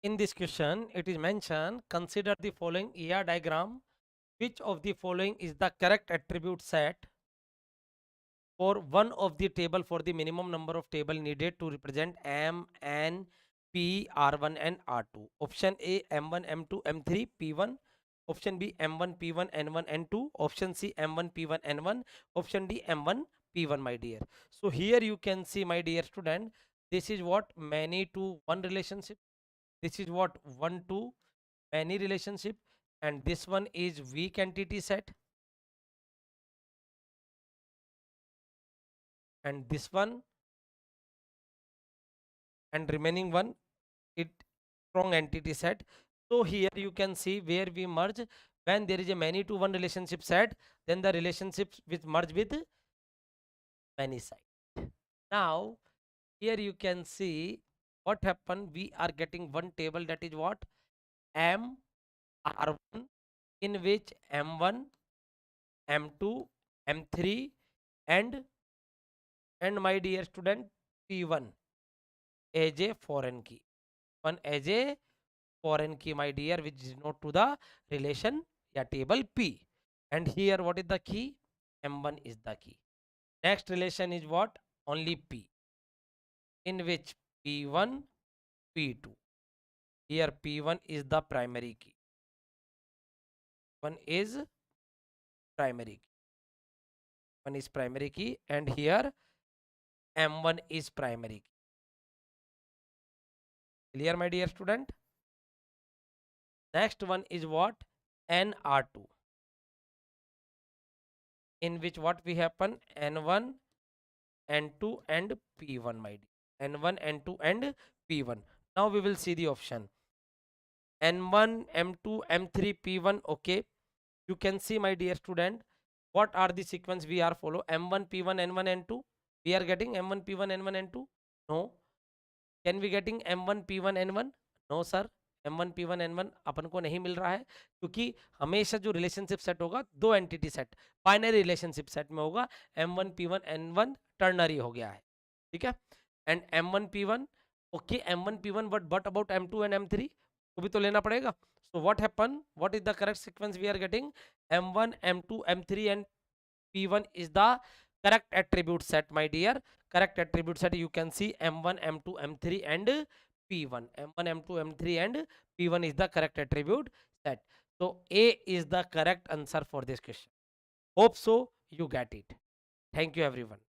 In this question, it is mentioned, consider the following ER diagram. Which of the following is the correct attribute set for one of the table for the minimum number of table needed to represent M, N, P, R1 and R2. Option A, M1, M2, M3, P1. Option B, M1, P1, N1, N2. Option C, M1, P1, N1. Option D, M1, P1, my dear. So here you can see, my dear student, this is what many to one relationship. This is what one to many relationship, and this one is weak entity set, and this one and remaining one it strong entity set. So here you can see where we merge when there is a many to one relationship set, then the relationships with merge with many side. Now here you can see what happened. We are getting one table, that is what M R1, in which M1, M2, M3 and my dear student P1 as a foreign key. One as a foreign key, my dear, which is not to the relation table P. And here what is the key? M1 is the key. Next relation is what? Only P, in which P1, P2. Here P1 is the primary key. One is primary key. One is primary key, and here M1 is primary key. Clear, my dear student? Next one is what? NR2, in which what we happen? N1, N2 and P1, my dear. N1, N2 and P1. Now we will see the option. N1, M2, M3, P1. Okay. You can see, my dear student, what are the sequence we are follow? M1, P1, N1, N2. We are getting M1, P1, N1, N2. No. Can we getting M1, P1, N1? No sir. M1, P1, N1 अपन को नहीं मिल रहा है, क्योंकि हमेशा जो relationship set होगा दो entity set binary relationship set में होगा. M1, P1, N1 टर्नरी हो गया है. ठीक है. And M1, P1. Okay, M1, P1, but about M2 and M3 को भी तो लेना पड़ेगा. So what happened? What is the correct sequence we are getting? M1, M2, M3 and P1 is the correct attribute set, my dear. Correct attribute set, you can see M1, M2, M3 and P1. M1, M2, M3 and P1 is the correct attribute set. So A is the correct answer for this question. Hope so you get it. Thank you everyone.